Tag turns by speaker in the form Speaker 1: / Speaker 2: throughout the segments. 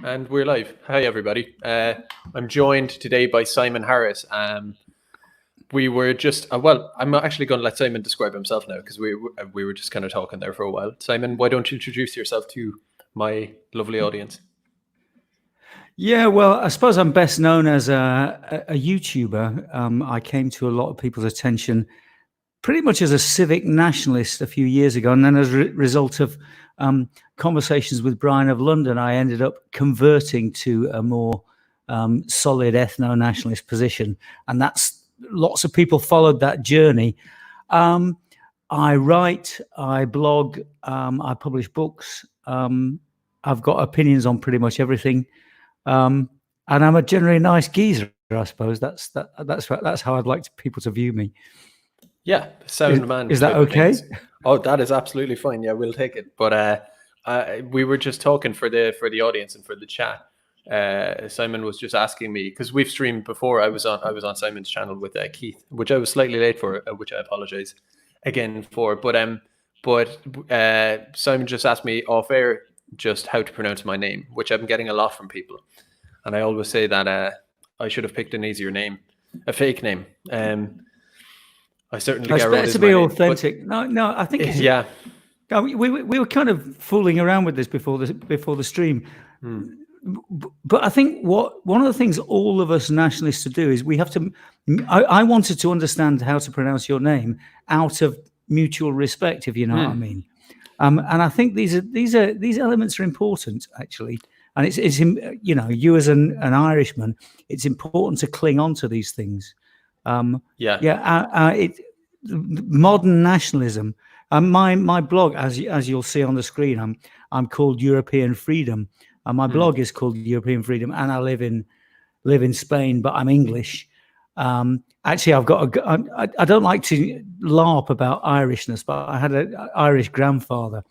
Speaker 1: And we're live. Hi, everybody. I'm joined today by Simon Harris. We were just, I'm actually going to let Simon describe himself now because we were just kind of talking there for a while. Simon, why don't you introduce yourself to my lovely audience?
Speaker 2: Yeah, well, I suppose I'm best known as a YouTuber. I came to a lot of people's attention pretty much as a civic nationalist a few years ago. And then as a result of conversations with Brian of London, I ended up converting to a more solid ethno-nationalist position. And lots of people followed that journey. I write, I blog, I publish books. I've got opinions on pretty much everything. And I'm a generally nice geezer, I suppose. That's how I'd like people to view me.
Speaker 1: Yeah, sound man.
Speaker 2: Is that okay?
Speaker 1: Oh, that is absolutely fine. Yeah, we'll take it. But we were just talking for the audience and for the chat. Simon was just asking me because we've streamed before. I was on Simon's channel with Keith, which I was slightly late for, which I apologize again for. But Simon just asked me off air just how to pronounce my name, which I'm getting a lot from people, and I always say that I should have picked an easier name, a fake name. I certainly
Speaker 2: it's
Speaker 1: get
Speaker 2: better to be authentic.
Speaker 1: Name,
Speaker 2: no, I think it's,
Speaker 1: yeah.
Speaker 2: We were kind of fooling around with this before the stream. But I think one of the things all of us nationalists to do is we have to. I wanted to understand how to pronounce your name out of mutual respect, if you know what I mean. And I think these elements are important actually. And it's you as an Irishman, it's important to cling on to these things. Modern nationalism. My blog, as you'll see on the screen, I'm called European Freedom, and my blog is called European Freedom, and I live in Spain, but I'm English. Actually, I don't like to LARP about Irishness, but I had an Irish grandfather.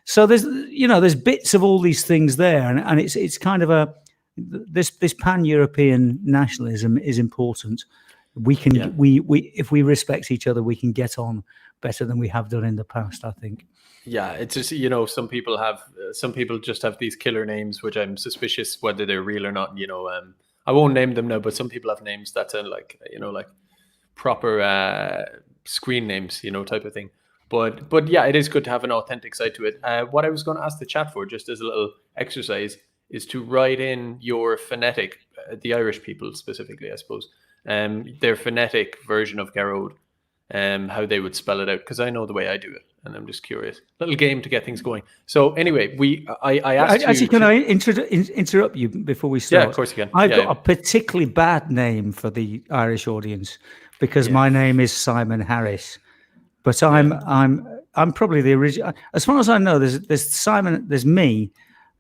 Speaker 2: So there's bits of all these things there, and it's kind of this pan-European nationalism is important. We can we if we respect each other, we can get on better than we have done in the past, I think.
Speaker 1: Yeah, it's just some people just have these killer names, which I'm suspicious whether they're real or not. I won't name them now, but some people have names that sound like proper screen names, type of thing. But yeah, it is good to have an authentic side to it. What I was going to ask the chat for, just as a little exercise, is to write in your phonetic, the Irish people specifically, I suppose, their phonetic version of Garrod, how they would spell it out, because I know the way I do it, and I'm just curious. Little game to get things going. So anyway, I asked
Speaker 2: actually, can I interrupt you before we start?
Speaker 1: Yeah, of course you can.
Speaker 2: I've got a particularly bad name for the Irish audience because my name is Simon Harris. But I'm probably the original. As far as I know, there's Simon, there's me,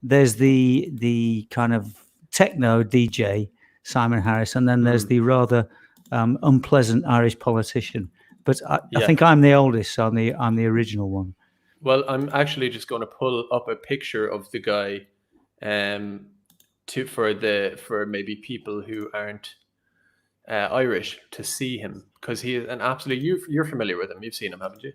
Speaker 2: there's the kind of techno DJ Simon Harris, and then there's the rather unpleasant Irish politician. But I think I'm the oldest, so I'm the original one.
Speaker 1: Well, I'm actually just going to pull up a picture of the guy, for maybe people who aren't Irish to see him, because he is an absolute. You're familiar with him. You've seen him, haven't you?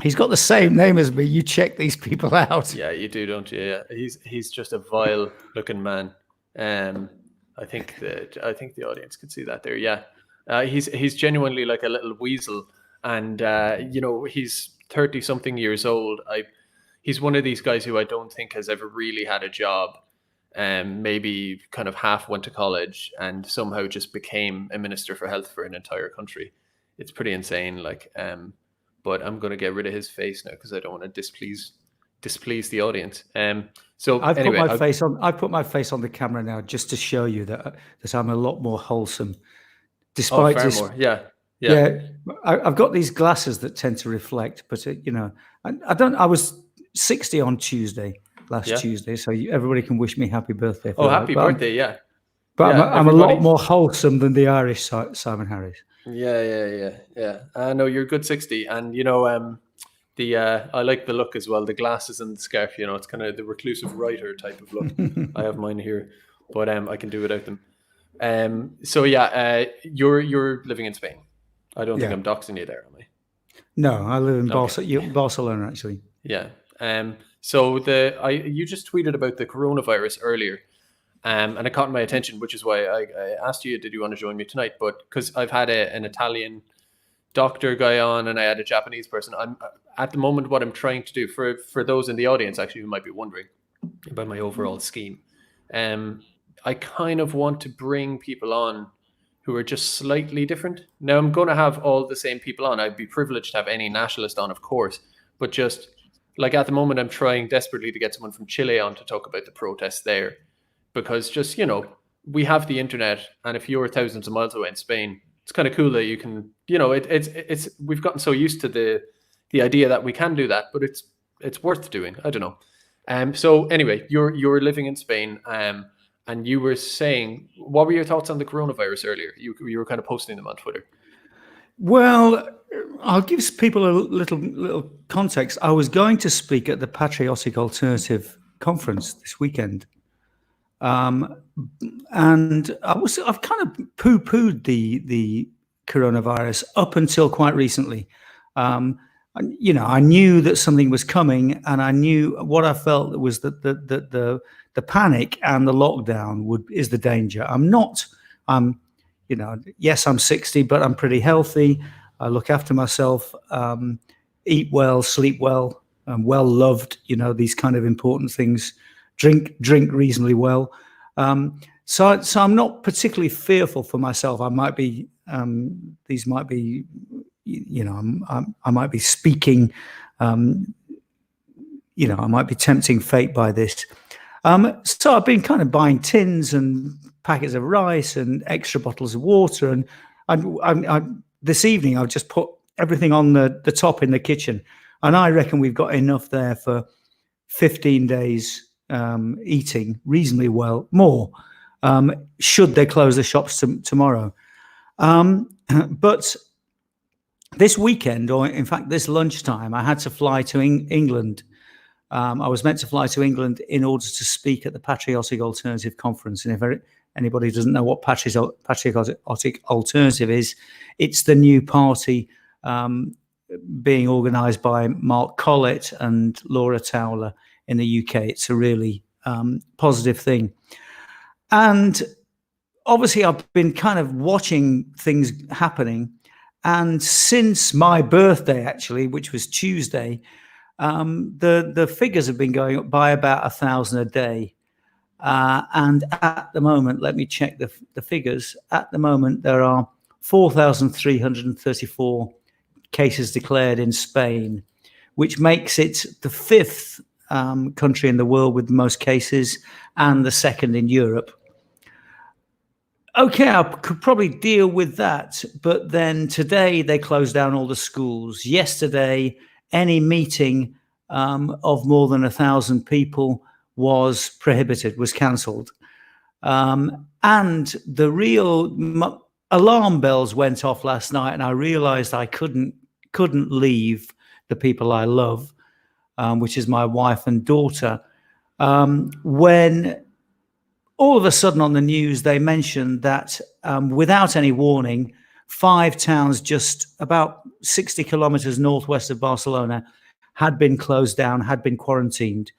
Speaker 2: He's got the same name as me. You check these people out.
Speaker 1: Yeah, you do, don't you? Yeah, he's just a vile looking man. I think the audience could see that there. Yeah, he's genuinely like a little weasel, and he's 30-something years old. He's one of these guys who I don't think has ever really had a job. Maybe kind of half went to college and somehow just became a minister for health for an entire country. It's pretty insane. But I'm going to get rid of his face now because I don't want to displease the audience. So
Speaker 2: I've put my face on the camera now just to show you that I'm a lot more wholesome, despite this. Yeah. I've got these glasses that tend to reflect, but I don't. I was 60 on Tuesday. Last Tuesday, so everybody can wish me happy birthday.
Speaker 1: Happy birthday! Yeah,
Speaker 2: but I'm a lot more wholesome than the Irish Simon Harris.
Speaker 1: Yeah. I know you're a good 60, and I like the look as well. The glasses and the scarf. It's kind of the reclusive writer type of look. I have mine here, but I can do without them. So yeah, you're living in Spain. I don't think I'm doxing you there, am I?
Speaker 2: No, I live in Barcelona actually.
Speaker 1: Yeah. So you just tweeted about the coronavirus earlier, and it caught my attention, which is why I asked you, did you want to join me tonight? But because I've had an Italian doctor guy on, and I had a Japanese person. I'm at the moment, what I'm trying to do for those in the audience actually who might be wondering about my overall scheme, I kind of want to bring people on who are just slightly different. Now, I'm going to have all the same people on. I'd be privileged to have any nationalist on, of course, but just like at the moment, I'm trying desperately to get someone from Chile on to talk about the protests there, because just, we have the internet, and if you're thousands of miles away in Spain, it's kind of cool that you can, it's we've gotten so used to the idea that we can do that, but it's worth doing. I don't know. So anyway, you're living in Spain, and you were saying, what were your thoughts on the coronavirus earlier? You were kind of posting them on Twitter.
Speaker 2: Well, I'll give people a little context. I was going to speak at the Patriotic Alternative Conference this weekend. And I've kind of poo-pooed the coronavirus up until quite recently. I knew that something was coming, and I knew what I felt was that the panic and the lockdown is the danger. Yes, I'm 60, but I'm pretty healthy. I look after myself, eat well, sleep well, I'm well loved. These kind of important things. Drink reasonably well. So I'm not particularly fearful for myself. I might be, these might be, I might be speaking, I might be tempting fate by this. So I've been kind of buying tins and packets of rice and extra bottles of water. And I this evening, I've just put everything on the top in the kitchen. And I reckon we've got enough there for 15 days eating reasonably well, more, should they close the shops tomorrow. But this weekend, or in fact this lunchtime, I had to fly to England. I was meant to fly to England in order to speak at the Patriotic Alternative Conference. And if anybody doesn't know what Patriotic Alternative is, it's the new party being organised by Mark Collett and Laura Towler in the UK. It's a really positive thing. And obviously I've been kind of watching things happening. And since my birthday, actually, which was Tuesday, the figures have been going up by about 1,000 a day. And at the moment, let me check the figures. At the moment, there are 4,334 cases declared in Spain, which makes it the fifth country in the world with the most cases and the second in Europe. Okay, I could probably deal with that. But then today they closed down all the schools. Yesterday, any meeting of more than 1,000 people was prohibited, was cancelled. And the real alarm bells went off last night, and I realized I couldn't leave the people I love, which is my wife and daughter, when all of a sudden on the news they mentioned that without any warning, 5 towns just about 60 kilometers northwest of Barcelona had been closed down, had been quarantined.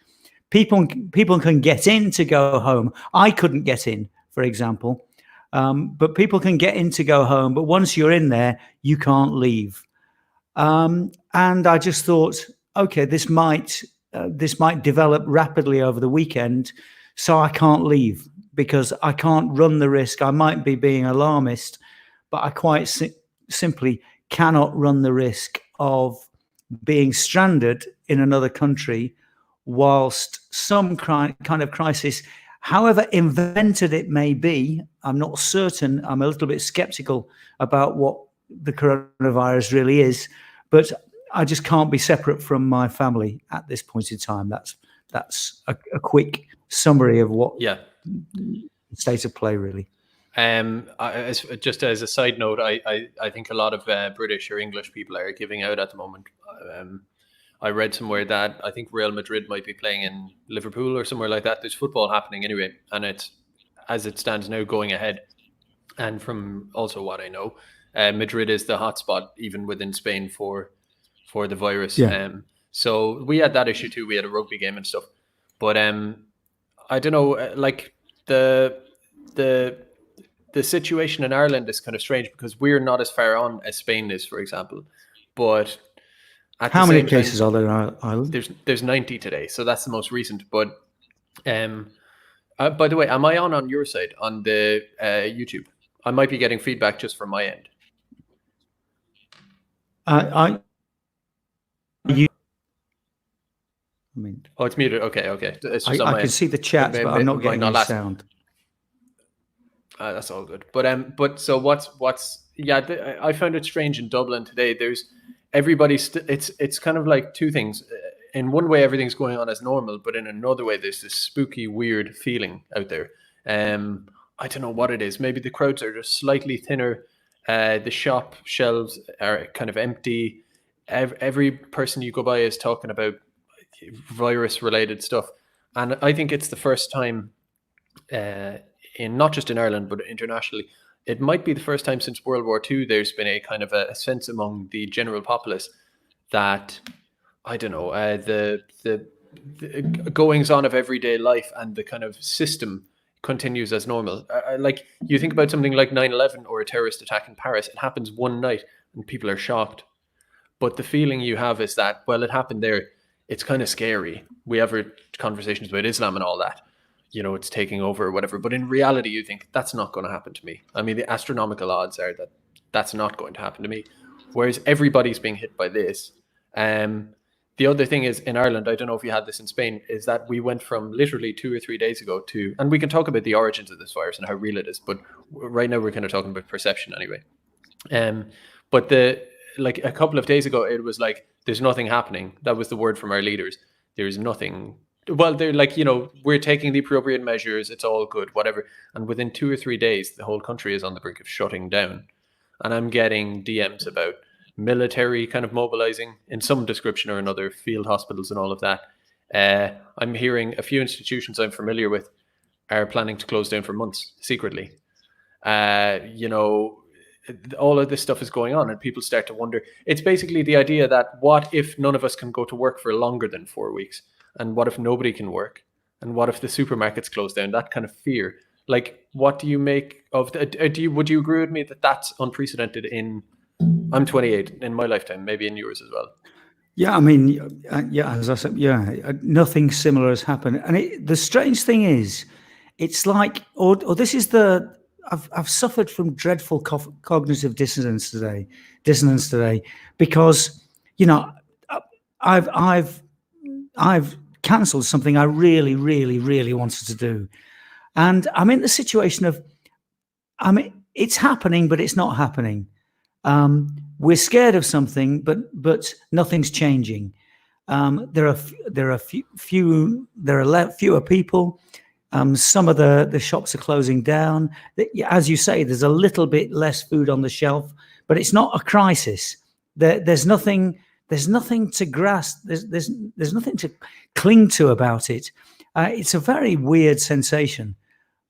Speaker 2: People can get in to go home. I couldn't get in, for example, but people can get in to go home. But once you're in there, you can't leave. And I just thought, okay, this might develop rapidly over the weekend, so I can't leave because I can't run the risk. I might be being alarmist, but I quite simply cannot run the risk of being stranded in another country whilst some kind of crisis, however invented it may be. I'm not certain. I'm a little bit skeptical about what the coronavirus really is, but I just can't be separate from my family at this point in time. That's a quick summary of what state of play really.
Speaker 1: Just as a side note, I think a lot of British or English people are giving out at the moment. I read somewhere that I think Real Madrid might be playing in Liverpool or somewhere like that. There's football happening anyway, and it's, as it stands now, going ahead. And from also what I know, Madrid is the hotspot even within Spain for the virus.
Speaker 2: Yeah.
Speaker 1: So we had that issue too. We had a rugby game and stuff, but I don't know, like the the the situation in Ireland is kind of strange because we're not as far on as Spain is, for example. But at the
Speaker 2: How many
Speaker 1: same
Speaker 2: cases
Speaker 1: time,
Speaker 2: are there in Ireland?
Speaker 1: there's 90 today, so that's the most recent. But um, by the way, am I on your side on the YouTube? I might be getting feedback just from my end.
Speaker 2: I mean,
Speaker 1: Oh, it's muted. Okay. It's just on
Speaker 2: I
Speaker 1: my
Speaker 2: can
Speaker 1: end.
Speaker 2: see the chats, but I'm not getting any sound.
Speaker 1: That's all good. But so what's yeah? I found it strange in Dublin today. There's everybody's. It's kind of like two things. In one way, everything's going on as normal, but in another way, there's this spooky, weird feeling out there. I don't know what it is. Maybe the crowds are just slightly thinner. The shop shelves are kind of empty. Every person you go by is talking about virus-related stuff, and I think it's the first time. In not just in Ireland but internationally, it might be the first time since World War II there's been a kind of a sense among the general populace that I don't know the goings on of everyday life and the kind of system continues as normal. Like you think about something like 9/11 or a terrorist attack in Paris, it happens one night and people are shocked. But the feeling you have is that, well, it happened there. It's kind of scary. We have conversations about Islam and all that. It's taking over or whatever. But in reality, you think that's not going to happen to me. I mean, the astronomical odds are that that's not going to happen to me. Whereas everybody's being hit by this. The other thing is in Ireland, I don't know if you had this in Spain, is that we went from literally 2 or 3 days ago to, and we can talk about the origins of this virus and how real it is. But right now we're kind of talking about perception anyway. But like a couple of days ago, it was like, there's nothing happening. That was the word from our leaders. There's nothing. Well, they're like, we're taking the appropriate measures. It's all good, whatever. And within 2 or 3 days, the whole country is on the brink of shutting down. And I'm getting DMs about military kind of mobilizing in some description or another, field hospitals and all of that. I'm hearing a few institutions I'm familiar with are planning to close down for months secretly. All of this stuff is going on and people start to wonder. It's basically the idea that what if none of us can go to work for longer than 4 weeks? And what if nobody can work? And what if the supermarkets close down? That kind of fear. Like, what do you make of would you agree with me that that's unprecedented I'm 28, in my lifetime, maybe in yours as well?
Speaker 2: Yeah, I mean, as I said, nothing similar has happened. And the strange thing is, it's like, or this is I've suffered from dreadful cognitive dissonance today, because I've cancelled something I really, really, really wanted to do, and I'm in the situation of, it's happening, but it's not happening. We're scared of something, but nothing's changing. There are fewer people. Some of the shops are closing down. As you say, there's a little bit less food on the shelf, but it's not a crisis. There's nothing to grasp. There's nothing to cling to about it. It's a very weird sensation.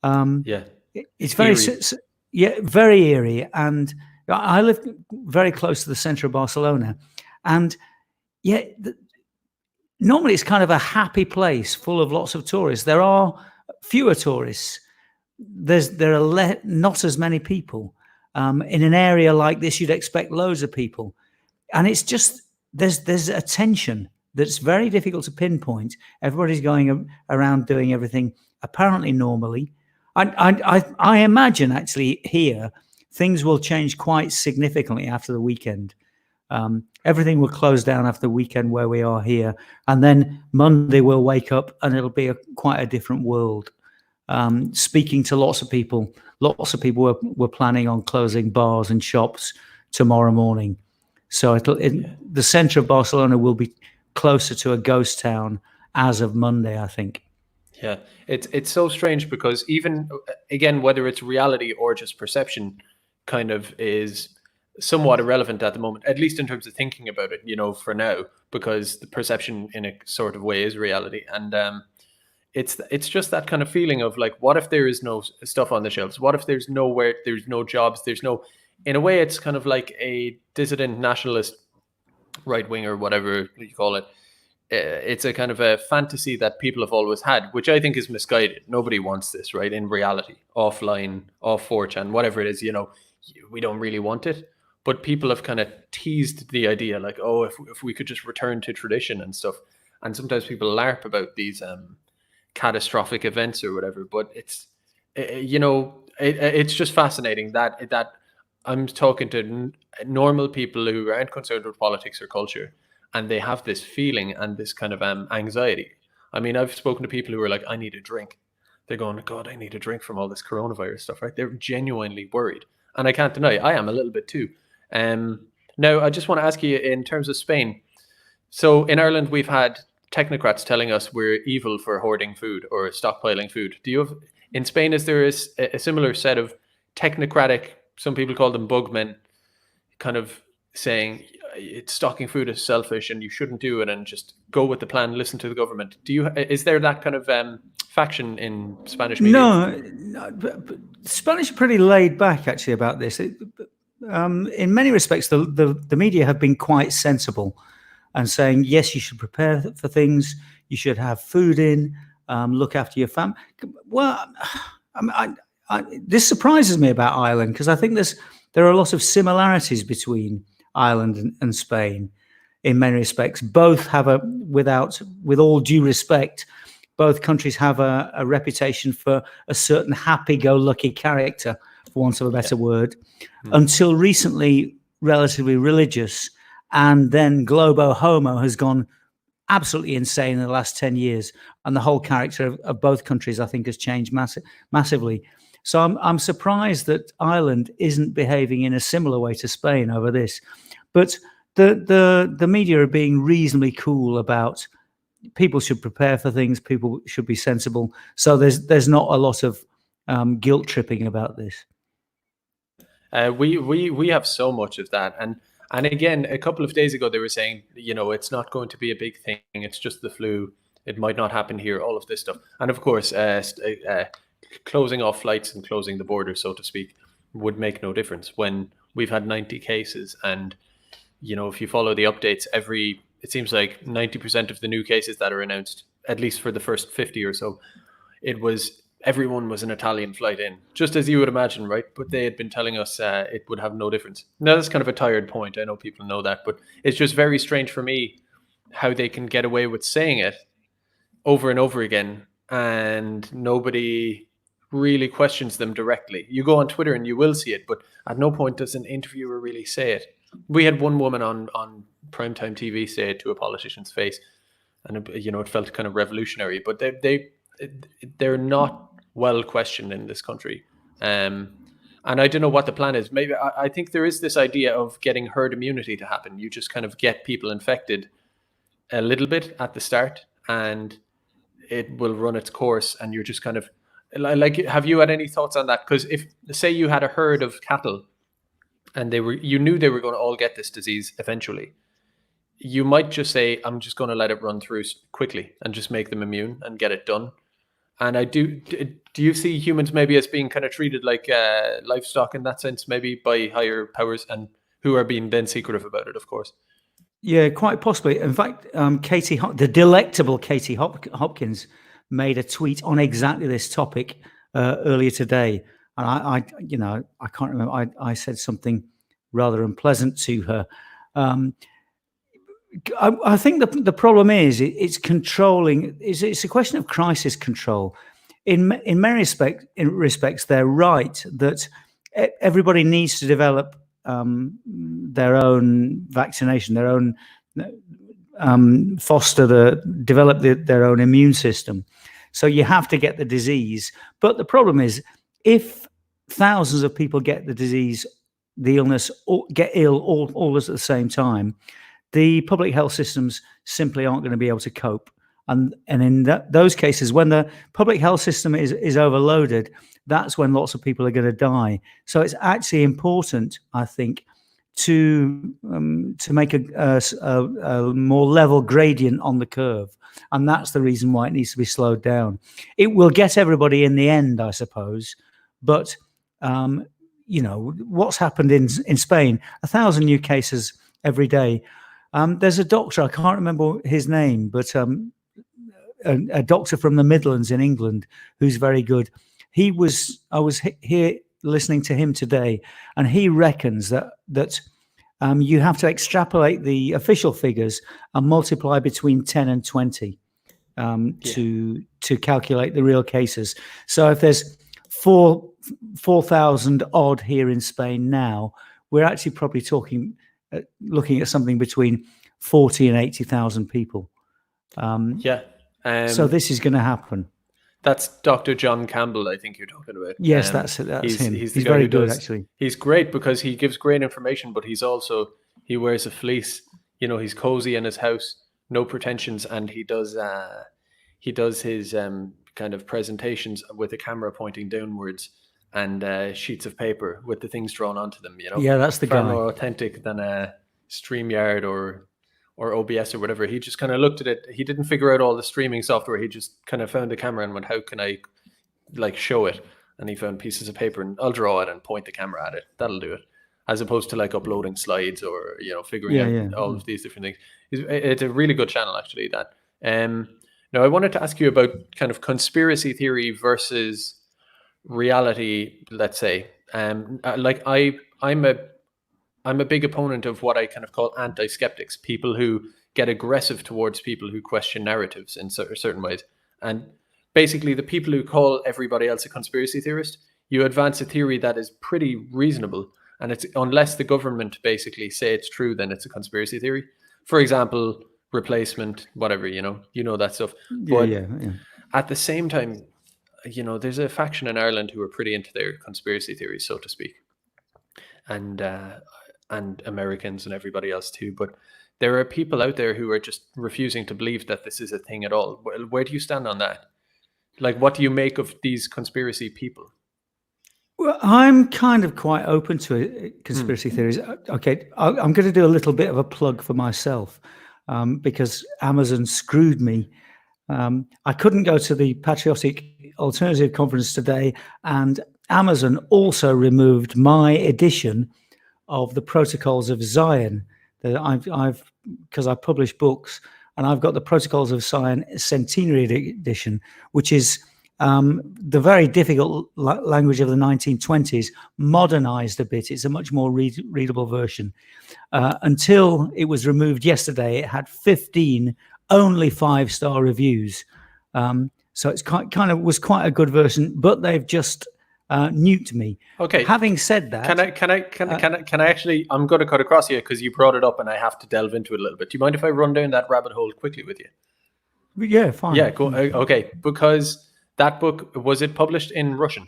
Speaker 2: It's very eerie. Very eerie. And I live very close to the center of Barcelona, and normally it's kind of a happy place full of lots of tourists. There are fewer tourists. There are not as many people. In an area like this, you'd expect loads of people, and it's just there's a tension that's very difficult to pinpoint. Everybody's going around doing everything apparently normally. I imagine actually here things will change quite significantly after the weekend. Everything will close down after the weekend where we are here, and then Monday we'll wake up and it'll be quite a different world. Speaking to lots of people were planning on closing bars and shops tomorrow morning. So the center of Barcelona will be closer to a ghost town as of Monday, I think.
Speaker 1: Yeah, it's so strange because even, again, whether it's reality or just perception, kind of is somewhat irrelevant at the moment, at least in terms of thinking about it, for now, because the perception in a sort of way is reality. And it's just that kind of feeling of like, what if there is no stuff on the shelves? What if there's no jobs? In a way, it's kind of like a dissident nationalist right wing or whatever you call it, it's a kind of a fantasy that people have always had, which I think is misguided. Nobody wants this, right? In reality, offline, off 4chan, whatever it is, we don't really want it. But people have kind of teased the idea, like, oh, if we could just return to tradition and stuff. And sometimes people LARP about these catastrophic events or whatever. But it's just fascinating that I'm talking to normal people who aren't concerned with politics or culture, and they have this feeling and this kind of anxiety. I mean, I've spoken to people who are like, I need a drink. They're going, God, I need a drink from all this coronavirus stuff, right? They're genuinely worried. And I can't deny, I am a little bit too. Now, I just want to ask you, in terms of Spain. So in Ireland, we've had technocrats telling us we're evil for hoarding food or stockpiling food. In Spain, is there a similar set of technocratic, some people call them bugmen, kind of saying it's stocking food is selfish and you shouldn't do it and just go with the plan, listen to the government? Is there that kind of faction in Spanish media?
Speaker 2: No, Spanish are pretty laid back actually about this. In many respects, the media have been quite sensible and saying, yes, you should prepare for things, you should have food in, look after your family. Well, this surprises me about Ireland, because I think there are a lot of similarities between Ireland and Spain in many respects. Both have with all due respect, both countries have a reputation for a certain happy-go-lucky character, for want of a better word, until recently relatively religious, and then globo homo has gone absolutely insane in the last 10 years, and the whole character of both countries, I think, has changed massively. So I'm surprised that Ireland isn't behaving in a similar way to Spain over this. But the media are being reasonably cool about people should prepare for things, people should be sensible. So there's not a lot of guilt tripping about this.
Speaker 1: We have so much of that, and again, a couple of days ago they were saying, it's not going to be a big thing. It's just the flu. It might not happen here. All of this stuff, and of course, closing off flights and closing the border, so to speak, would make no difference when we've had 90 cases. And if you follow the updates, it seems like 90% of the new cases that are announced, at least for the first 50 or so, everyone was an Italian flight in, just as you would imagine, right? But they had been telling us it would have no difference. Now, that's kind of a tired point. I know people know that, but it's just very strange for me how they can get away with saying it over and over again, and nobody really questions them directly. You go on Twitter and you will see it, but at no point does an interviewer really say it. We had one woman on primetime TV say it to a politician's face, and it felt kind of revolutionary. But they're not well questioned in this country, and I don't know what the plan is. Maybe I think there is this idea of getting herd immunity to happen. You just kind of get people infected a little bit at the start, and it will run its course, and you're just kind of like, have you had any thoughts on that? Because if, say, you had a herd of cattle and you knew they were going to all get this disease eventually, you might just say, I'm just going to let it run through quickly and just make them immune and get it done. And do you see humans maybe as being kind of treated like livestock in that sense, maybe by higher powers, and who are being then secretive about it, of course?
Speaker 2: Yeah, quite possibly. In fact, the delectable Katie Hopkins made a tweet on exactly this topic earlier today, and I can't remember. I said something rather unpleasant to her. I think the problem is it's controlling. It's a question of crisis control. In many respects, they're right that everybody needs to develop their own vaccination, their own develop their own immune system. So you have to get the disease. But the problem is, if thousands of people get the disease, the illness, or get ill all at the same time, the public health systems simply aren't going to be able to cope. And in those cases, when the public health system is overloaded, that's when lots of people are going to die. So it's actually important, I think, to make a more level gradient on the curve. And that's the reason why it needs to be slowed down. It will get everybody in the end, I suppose. But, what's happened in Spain, 1,000 new cases every day. There's a doctor, I can't remember his name, but a doctor from the Midlands in England who's very good. I was here listening to him today, and he reckons that you have to extrapolate the official figures and multiply between 10 and 20 to calculate the real cases. So if there's 4,000 odd here in Spain now, we're actually probably looking at something between 40 and 80,000 people. So this is going to happen.
Speaker 1: That's Dr. John Campbell, I think you're talking about.
Speaker 2: Yes, that's him.
Speaker 1: He's the guy
Speaker 2: very
Speaker 1: who
Speaker 2: good,
Speaker 1: does,
Speaker 2: actually.
Speaker 1: He's great because he gives great information, but he wears a fleece. You know, he's cozy in his house, no pretensions, and he does his kind of presentations with a camera pointing downwards and sheets of paper with the things drawn onto them. You know,
Speaker 2: yeah, that's the
Speaker 1: far
Speaker 2: guy.
Speaker 1: more authentic than a StreamYard or OBS or whatever. He just kind of looked at it. He didn't figure out all the streaming software. He just kind of found the camera and went, how can I show it? And he found pieces of paper and I'll draw it and point the camera at it. That'll do it. As opposed to uploading slides or, figuring out all of these different things. It's a really good channel, actually, that. Now, I wanted to ask you about kind of conspiracy theory versus reality, let's say. I'm a big opponent of what I kind of call anti-skeptics, people who get aggressive towards people who question narratives in certain ways. And basically, the people who call everybody else a conspiracy theorist, you advance a theory that is pretty reasonable. And it's unless the government basically say it's true, then it's a conspiracy theory. For example, replacement, whatever, you know that stuff. But at the same time, there's a faction in Ireland who are pretty into their conspiracy theories, so to speak. And Americans and everybody else too. But there are people out there who are just refusing to believe that this is a thing at all. Where do you stand on that? What do you make of these conspiracy people?
Speaker 2: Well, I'm kind of quite open to conspiracy theories. Okay, I'm going to do a little bit of a plug for myself because Amazon screwed me. I couldn't go to the Patriotic Alternative Conference today, and Amazon also removed my edition of the Protocols of Zion. That because I publish books, and I've got the Protocols of Zion Centenary Edition, which is the very difficult language of the 1920s, modernized a bit. It's a much more readable version. Until it was removed yesterday, it had 15 only 5-star reviews. So it's was quite a good version, but they've just nuked me.
Speaker 1: Okay.
Speaker 2: Having said that,
Speaker 1: can I actually? I'm going to cut across here because you brought it up, and I have to delve into it a little bit. Do you mind if I run down that rabbit hole quickly with you?
Speaker 2: Yeah, fine.
Speaker 1: Yeah, go. Okay, because that book, was it published in Russian?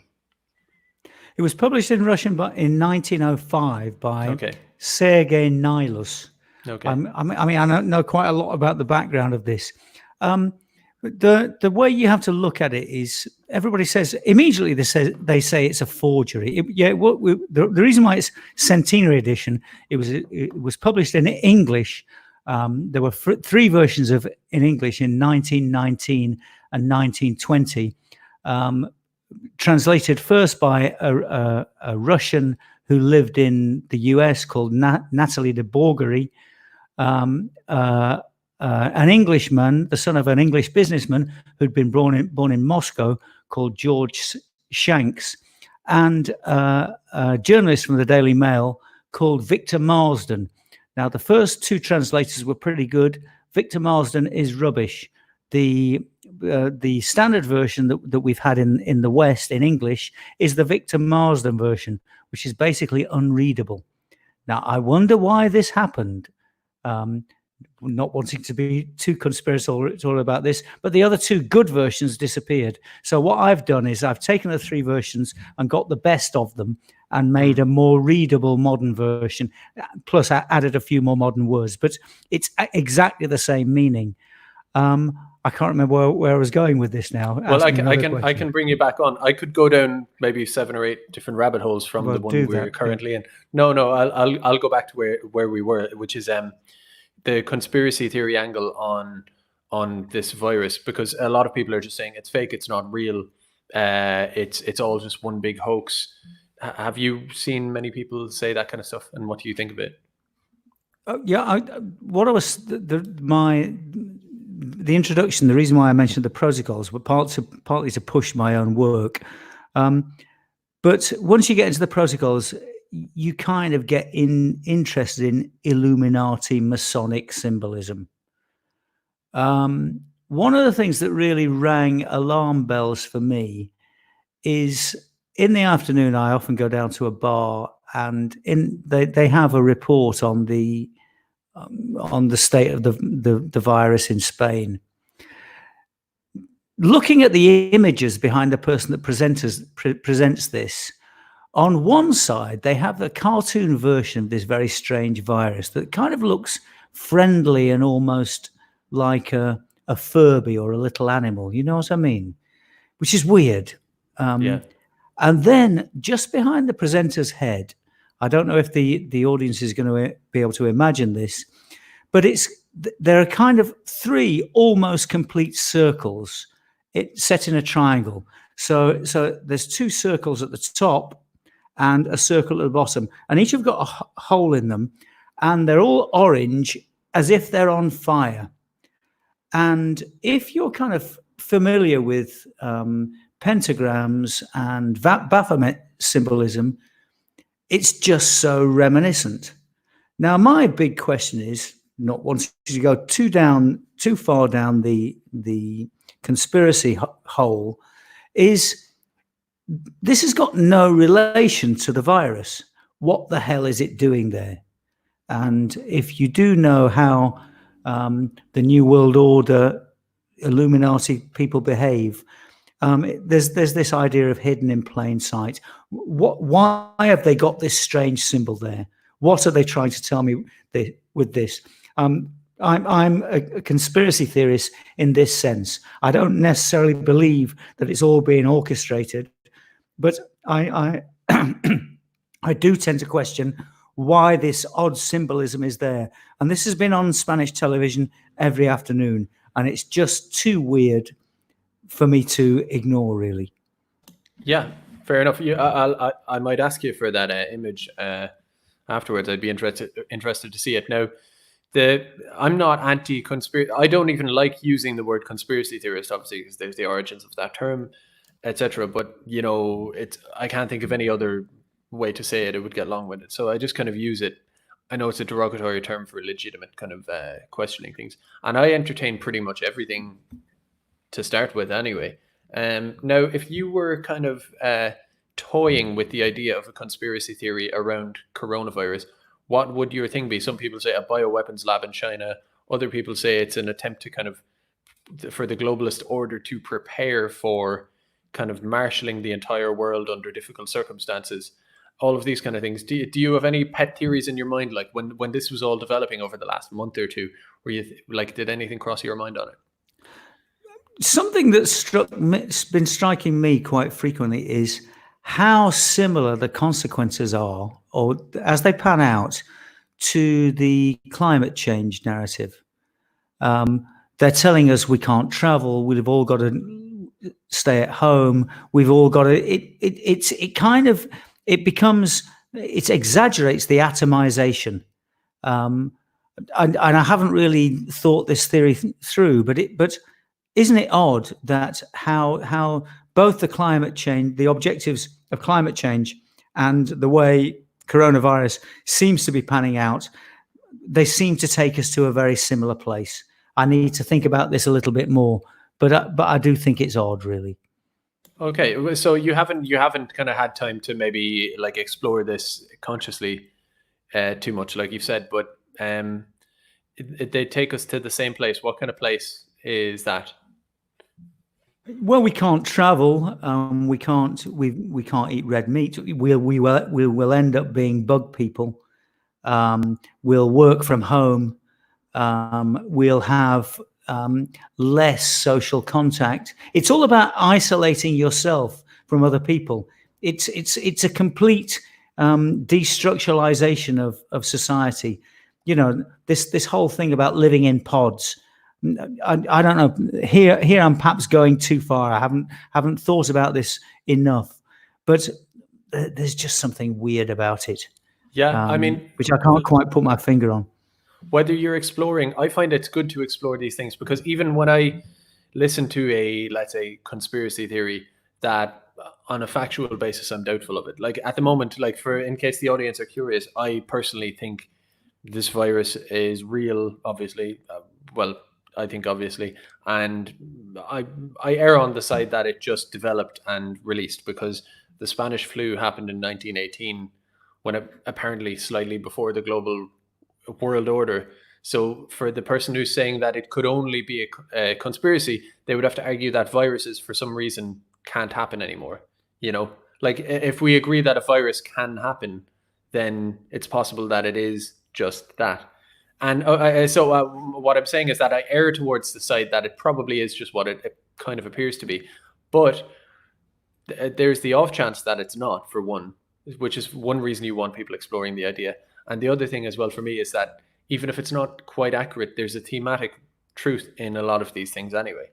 Speaker 2: It was published in Russian, but in 1905 by Sergei Nilus.
Speaker 1: Okay.
Speaker 2: I mean, I know quite a lot about the background of this. The way you have to look at it is everybody says immediately they say it's a forgery. The reason why it's Centenary Edition, it was published in English. There were 3 versions in English in 1919 and 1920, translated first by a Russian who lived in the US called Natalie de Borgery, an Englishman, the son of an English businessman who'd been born in Moscow called George Shanks, and a journalist from the Daily Mail called Victor Marsden. Now, the first 2 translators were pretty good. Victor Marsden is rubbish. The standard version that we've had in the West in English is the Victor Marsden version, which is basically unreadable. Now, I wonder why this happened. Not wanting to be too conspiratorial about this, but the other 2 good versions disappeared. So what I've done is I've taken the 3 versions and got the best of them and made a more readable modern version. Plus, I added a few more modern words, but it's exactly the same meaning. I can't remember where I was going with this now.
Speaker 1: Well, I can bring you back on. I could go down maybe 7 or 8 different rabbit holes from the one we're currently in. No, I'll go back to where we were, which is the conspiracy theory angle on this virus, because a lot of people are just saying it's fake, it's not real, it's all just one big hoax. Have you seen many people say that kind of stuff, and what do you think of it?
Speaker 2: What I was the introduction. The reason why I mentioned the protocols were partly to push my own work. But once you get into the protocols, you kind of get interested in Illuminati Masonic symbolism. One of the things that really rang alarm bells for me is in the afternoon, I often go down to a bar, and they have a report on the state of the virus in Spain. Looking at the images behind the person that presents this, on one side, they have a cartoon version of this very strange virus that kind of looks friendly and almost like a Furby or a little animal. You know what I mean? Which is weird.
Speaker 1: Yeah.
Speaker 2: And then just behind the presenter's head, I don't know if the audience is going to be able to imagine this, but there are kind of 3 almost complete circles set in a triangle. So there's 2 circles at the top and a circle at the bottom, and each have got a hole in them, and they're all orange as if they're on fire. And if you're kind of familiar with pentagrams and Baphomet symbolism, it's just so reminiscent. Now, my big question is, not wanting to go too far down the conspiracy hole, is this has got no relation to the virus. What the hell is it doing there? And if you do know how the New World Order, Illuminati people behave, there's this idea of hidden in plain sight. Why have they got this strange symbol there? What are they trying to tell me with this? I'm a conspiracy theorist in this sense. I don't necessarily believe that it's all being orchestrated, but I I do tend to question why this odd symbolism is there. And this has been on Spanish television every afternoon, and it's just too weird for me to ignore, really.
Speaker 1: Yeah, fair enough. I might ask you for that image afterwards. I'd be interested to see it. Now, I'm not anti-conspiracy. I don't even like using the word conspiracy theorist, obviously, because there's the origins of that term, etc. But I can't think of any other way to say it. It would get long-winded, so I just kind of use it. I know it's a derogatory term for legitimate kind of questioning things, and I entertain pretty much everything to start with, anyway. Now, if you were kind of toying with the idea of a conspiracy theory around coronavirus, what would your thing be? Some people say a bioweapons lab in China. Other people say it's an attempt to for the globalist order to prepare for kind of marshalling the entire world under difficult circumstances. All of these kind of things. Do you have any pet theories in your mind, like when this was all developing over the last month or two, where you did anything cross your mind on it?
Speaker 2: Something that's been striking me quite frequently is how similar the consequences are, or as they pan out, to the climate change narrative. They're telling us we can't travel. We've all got to stay at home. We've all got to. It exaggerates the atomization. And I haven't really thought this theory through, but isn't it odd that how both the objectives of climate change and the way coronavirus seems to be panning out, they seem to take us to a very similar place. I need to think about this a little bit more, but I do think it's odd, really.
Speaker 1: Okay, so you haven't kind of had time to maybe explore this consciously too much, like you've said, but they take us to the same place. What kind of place is that?
Speaker 2: Well, we can't travel. We can't eat red meat. We will end up being bug people. We'll work from home. We'll have less social contact. It's all about isolating yourself from other people. It's a complete destructuralization of society. This whole thing about living in pods. I don't know. Here I'm perhaps going too far. I haven't thought about this enough, but there's just something weird about it.
Speaker 1: Yeah, I mean,
Speaker 2: which I can't quite put my finger on.
Speaker 1: whether you're exploring, I find it's good to explore these things, because even when I listen to a, let's say, conspiracy theory that on a factual basis I'm doubtful of it. Like at the moment, like in case the audience are curious, I personally think this virus is real, obviously. Well, I think obviously, and I err on the side that it just developed and released, because the Spanish flu happened in 1918, when apparently slightly before the global world order. So for the person who's saying that it could only be a conspiracy, they would have to argue that viruses for some reason can't happen anymore. You know, like if we agree that a virus can happen, then it's possible that it is just that. And so what I'm saying is that I err towards the side that it probably is just what it kind of appears to be. But there's the off chance that it's not, for one, which is one reason you want people exploring the idea. And the other thing as well for me is that even if it's not quite accurate, there's a thematic truth in a lot of these things anyway.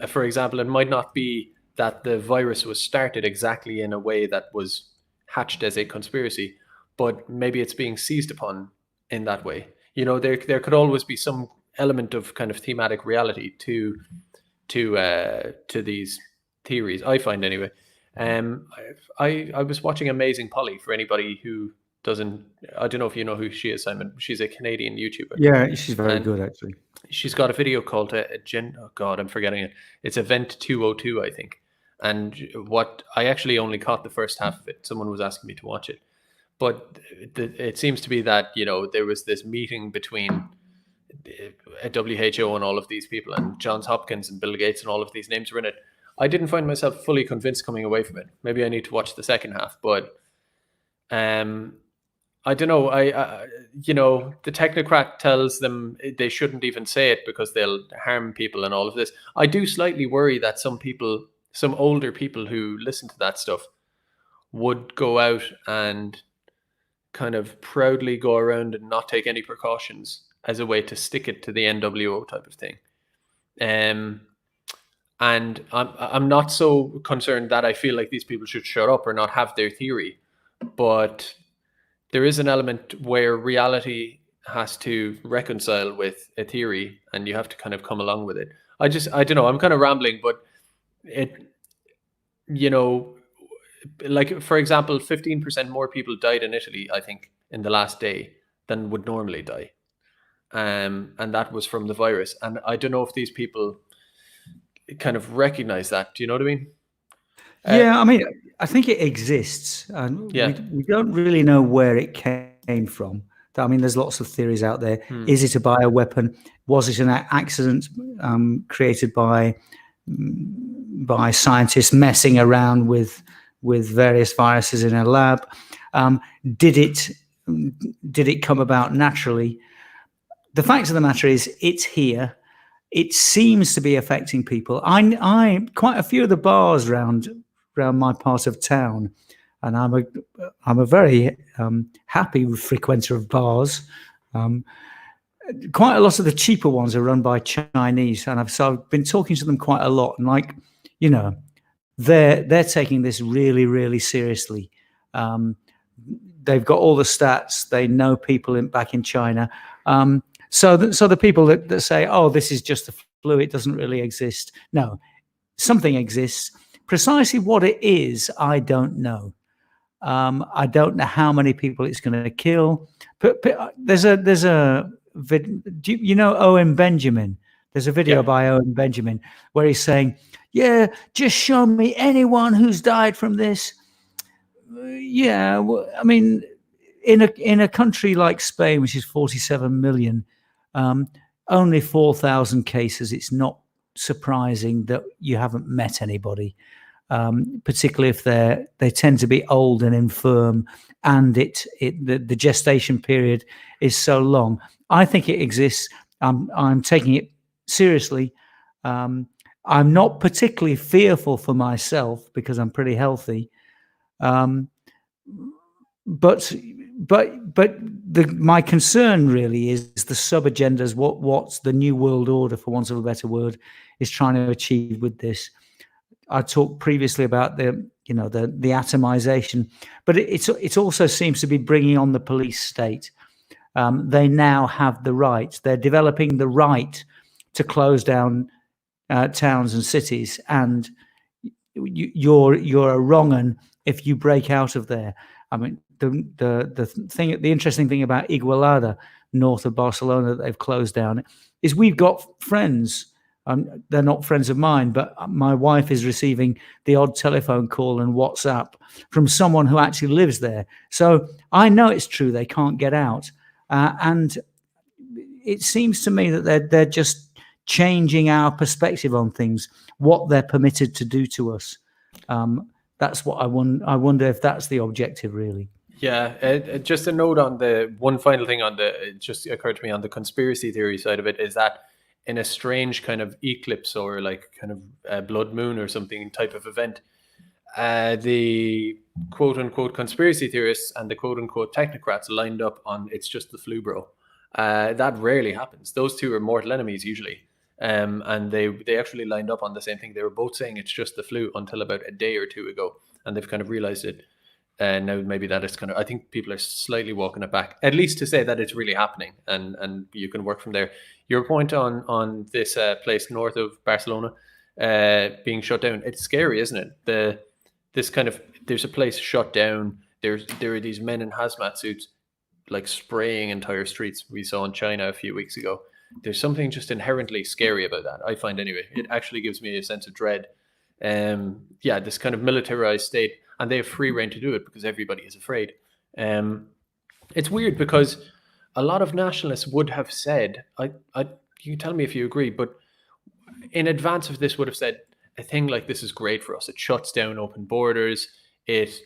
Speaker 1: For example, it might not be that the virus was started exactly in a way that was hatched as a conspiracy, but maybe it's being seized upon in that way. You know, there could always be some element of kind of thematic reality to these theories, I find anyway. I was watching Amazing Polly, for anybody who doesn't, I don't know if you know who she is, Simon. She's a Canadian YouTuber.
Speaker 2: Yeah, she's very good, actually.
Speaker 1: She's got a video called oh God, I'm forgetting it. It's Event 202, I think. And what I actually only caught the first half of it. Someone was asking me to watch it. But it seems to be that, you know, there was this meeting between WHO and all of these people, and Johns Hopkins and Bill Gates, and all of these names were in it. I didn't find myself fully convinced coming away from it. Maybe I need to watch the second half, but I don't know. You know, the technocrat tells them they shouldn't even say it because they'll harm people and all of this. I do slightly worry that some people, some older people who listen to that stuff, would go out and kind of proudly go around and not take any precautions as a way to stick it to the NWO type of thing. And I'm not so concerned that I feel like these people should shut up or not have their theory, but there is an element where reality has to reconcile with a theory, and you have to kind of come along with it. I don't know, I'm kind of rambling, but it, you know, like for example, 15% more people died in Italy, I think, in the last day than would normally die. And that was from the virus. And I don't know if these people kind of recognize that. Do you know what I mean?
Speaker 2: Yeah, I mean, I think it exists, and
Speaker 1: Yeah.
Speaker 2: we don't really know where it came from. I mean, there's lots of theories out there. Is it a bioweapon? Was it an accident created by scientists messing around with various viruses in a lab? Did it come about naturally? The fact of the matter is, it's here. It seems to be affecting people. I quite a few of the bars around my part of town, and I'm a very happy frequenter of bars. Quite a lot of the cheaper ones are run by Chinese, and I've been talking to them quite a lot. And like, you know, they're taking this really, really seriously. They've got all the stats. They know people back in China. So the people that say, oh, this is just the flu, it doesn't really exist. No, something exists. Precisely what it is, I don't know. I don't know how many people it's going to kill. But there's a do you know Owen Benjamin? There's a video by Owen Benjamin where he's saying, yeah, just show me anyone who's died from this. Yeah, well, I mean, in a country like Spain, which is 47 million, only 4,000 cases. It's not surprising that you haven't met anybody, particularly if they tend to be old and infirm, and the gestation period is so long. I think it exists. I'm taking it seriously. I'm not particularly fearful for myself because I'm pretty healthy. But my concern really is the sub-agendas, what's the new world order, for want of a better word, is trying to achieve with this. I talked previously about the atomization, but it also seems to be bringing on the police state. they now have the right. They're developing the right to close down towns and cities, and you're a wrong 'un if you break out of there. I mean, the interesting thing about Igualada, north of Barcelona, that they've closed down, is we've got friends. They're not friends of mine, but my wife is receiving the odd telephone call and WhatsApp from someone who actually lives there. So I know it's true. They can't get out. And it seems to me that they're just changing our perspective on things, what they're permitted to do to us. That's what I wonder if that's the objective, really.
Speaker 1: Yeah, just a note on the one final thing it just occurred to me on the conspiracy theory side of it is that in a strange kind of eclipse or like kind of a blood moon or something type of event, the quote unquote conspiracy theorists and the quote unquote technocrats lined up on it's just the flu, bro. That rarely happens. Those two are mortal enemies usually. And they actually lined up on the same thing. They were both saying it's just the flu until about a day or two ago, and they've kind of realized it. And now maybe that is kind of, I think people are slightly walking it back, at least to say that it's really happening, and you can work from there. Your point on this place north of Barcelona being shut down, it's scary, isn't it? There's a place shut down. There are these men in hazmat suits like spraying entire streets we saw in China a few weeks ago. There's something just inherently scary about that, I find anyway. It actually gives me a sense of dread. This kind of militarized state, and they have free rein to do it because everybody is afraid. It's weird because a lot of nationalists would have said, you tell me if you agree, but in advance of this would have said a thing like this is great for us. It shuts down open borders. It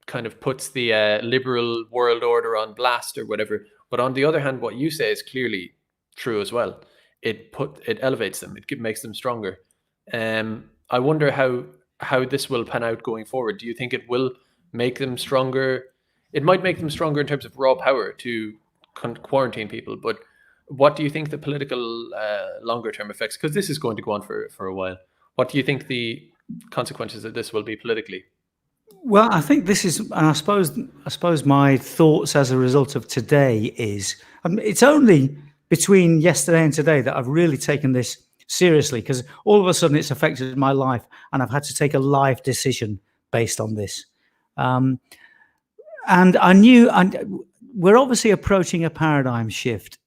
Speaker 1: kind of puts the liberal world order on blast or whatever. But on the other hand, what you say is clearly true as well. It elevates them. It makes them stronger. I wonder how this will pan out going forward. Do you think it will make them stronger? It might make them stronger in terms of raw power to quarantine people. But what do you think the political longer term effects? Because this is going to go on for a while. What do you think the consequences of this will be politically?
Speaker 2: Well, I think this is, and I suppose my thoughts as a result of today is, it's only between yesterday and today that I've really taken this seriously, because all of a sudden it's affected my life and I've had to take a life decision based on this. And I knew, and we're obviously approaching a paradigm shift.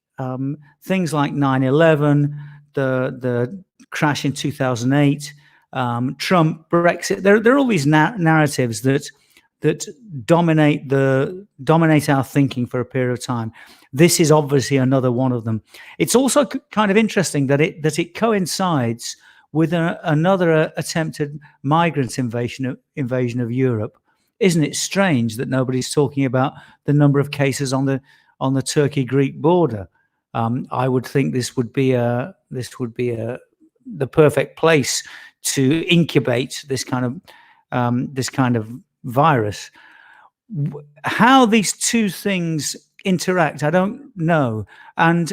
Speaker 2: Things like 9/11, the crash in 2008, Trump, Brexit. There are all these narratives that dominate our thinking for a period of time. This is obviously another one of them. It's also kind of interesting that it coincides with another attempted migrant invasion of Europe. Isn't it strange that nobody's talking about the number of cases on the Turkey-Greek border? I would think this would be the perfect place to incubate this kind of virus. How these two things interact, I don't know, and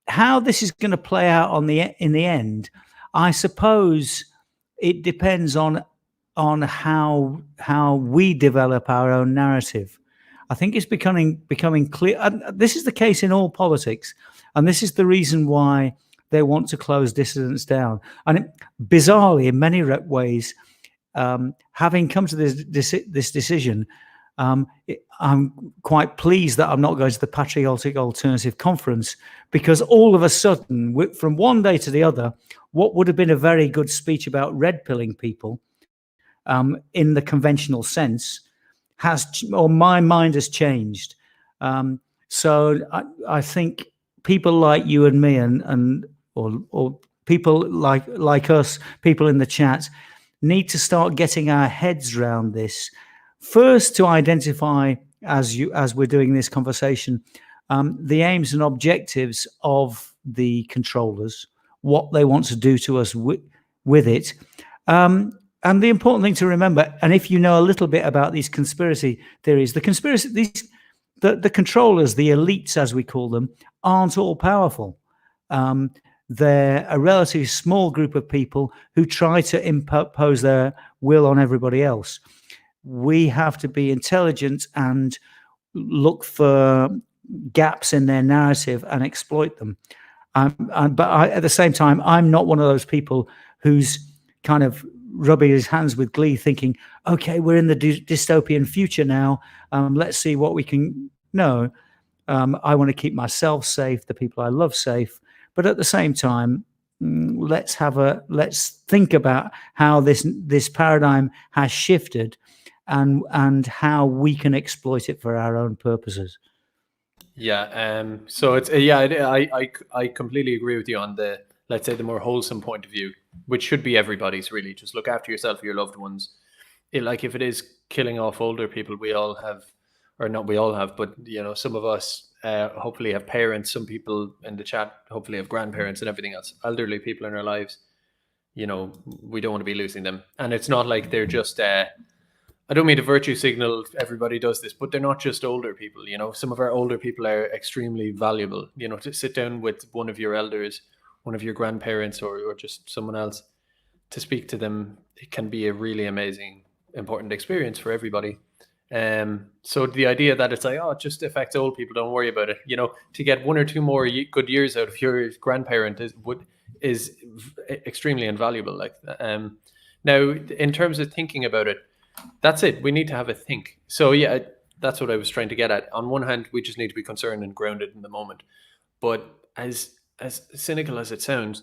Speaker 2: how this is going to play out in the end, I suppose it depends on how we develop our own narrative. I think it's becoming clear. And this is the case in all politics, and this is the reason why they want to close dissidents down. And bizarrely, in many ways, having come to this decision, I'm quite pleased that I'm not going to the Patriotic Alternative Conference, because all of a sudden, from one day to the other, what would have been a very good speech about red pilling people, in the conventional sense, my mind has changed. So I think people like you and me, or people like us, people in the chat, need to start getting our heads around this. First, to identify, as we're doing this conversation, the aims and objectives of the controllers, what they want to do to us with it. And the important thing to remember, and if you know a little bit about these conspiracy theories, the controllers, the elites as we call them, aren't all powerful. They're a relatively small group of people who try to impose their will on everybody else. We have to be intelligent and look for gaps in their narrative and exploit them. But at the same time, I'm not one of those people who's kind of rubbing his hands with glee, thinking, "Okay, we're in the dystopian future now. Let's see what we can." No, I want to keep myself safe, the people I love safe, but at the same time, let's think about how this paradigm has shifted, and how we can exploit it for our own purposes.
Speaker 1: Yeah. So it's I completely agree with you on the, let's say, the more wholesome point of view, which should be everybody's really. Just look after yourself, your loved ones. Like if it is killing off older people, we all have, or not we all have, but some of us hopefully have parents. Some people in the chat hopefully have grandparents and everything else. Elderly people in our lives. We don't want to be losing them, and it's not like they're just. I don't mean to virtue signal everybody does this, but they're not just older people. Some of our older people are extremely valuable. To sit down with one of your elders, one of your grandparents, or just someone else, to speak to them, it can be a really amazing, important experience for everybody. So the idea that it's like, oh, it just affects old people, don't worry about it. To get 1 or 2 more good years out of your grandparent is extremely invaluable. Like, now in terms of thinking about it, that's it. We need to have a think. So yeah, that's what I was trying to get at. On one hand, we just need to be concerned and grounded in the moment. But as cynical as it sounds,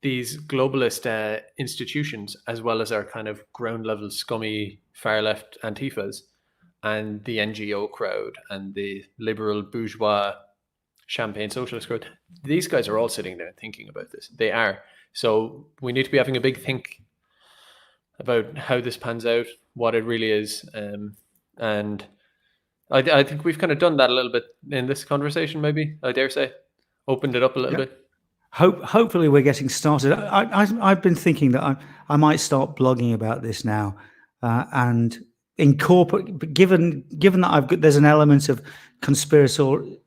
Speaker 1: these globalist institutions, as well as our kind of ground level scummy far left Antifas, and the NGO crowd, and the liberal bourgeois champagne socialist crowd, these guys are all sitting there thinking about this. They are. So we need to be having a big think about how this pans out, what it really is. And I think we've kind of done that a little bit in this conversation, maybe, I dare say. Opened it up a little bit.
Speaker 2: Hopefully we're getting started. I've been thinking that I might start blogging about this now, and incorporate, given that there's an element of conspiratorial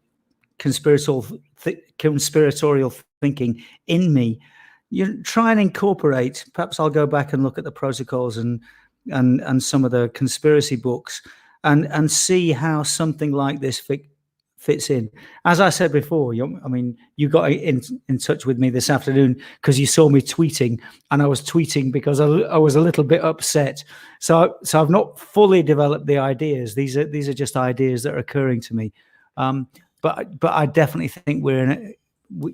Speaker 2: thinking in me. You try and incorporate. Perhaps I'll go back and look at the protocols and some of the conspiracy books, and see how something like this fits in. As I said before, you got in touch with me this afternoon because you saw me tweeting, and I was tweeting because I was a little bit upset. So I've not fully developed the ideas. These are just ideas that are occurring to me. But I definitely think we're in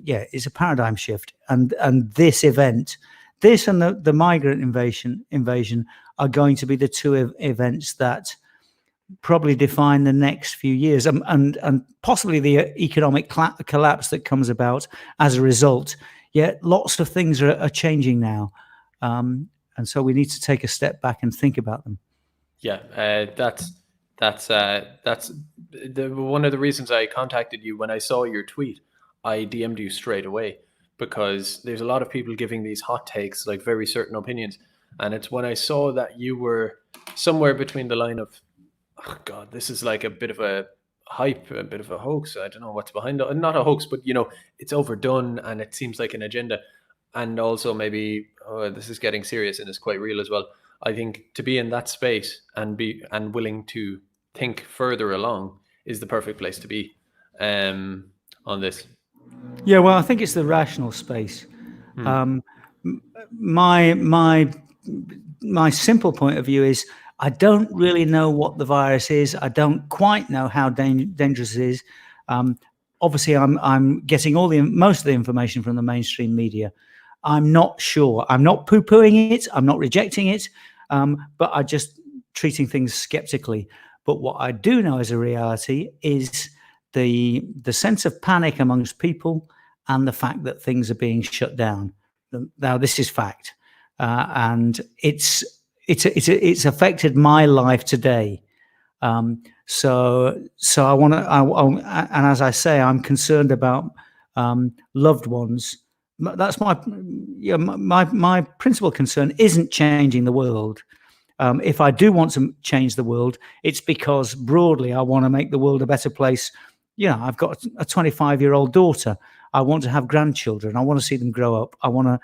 Speaker 2: it's a paradigm shift, and this event, and the migrant invasion are going to be the two events that probably define the next few years, and possibly the economic collapse that comes about as a result. Yet lots of things are changing now, and so we need to take a step back and think about them.
Speaker 1: Yeah, that's one of the reasons I contacted you. When I saw your tweet, I DM'd you straight away, because there's a lot of people giving these hot takes, like very certain opinions. And it's when I saw that you were somewhere between the line of, oh God, this is like a bit of a hype, a bit of a hoax. I don't know what's behind it. Not a hoax, but it's overdone and it seems like an agenda. And also maybe, oh, this is getting serious and it's quite real as well. I think to be in that space and willing to think further along is the perfect place to be on this.
Speaker 2: Yeah, well, I think it's the rational space. My simple point of view is I don't really know what the virus is. I don't quite know how dangerous it is. Obviously, I'm getting most of the information from the mainstream media. I'm not sure. I'm not poo-pooing it. I'm not rejecting it, but I'm just treating things skeptically. But what I do know as a reality is the sense of panic amongst people, and the fact that things are being shut down. Now, this is fact, and it's affected my life today. So I want to, and as I say, I'm concerned about loved ones. That's my principal concern isn't changing the world. If I do want to change the world, it's because broadly I want to make the world a better place. I've got a 25-year-old daughter. I want to have grandchildren. I want to see them grow up. I want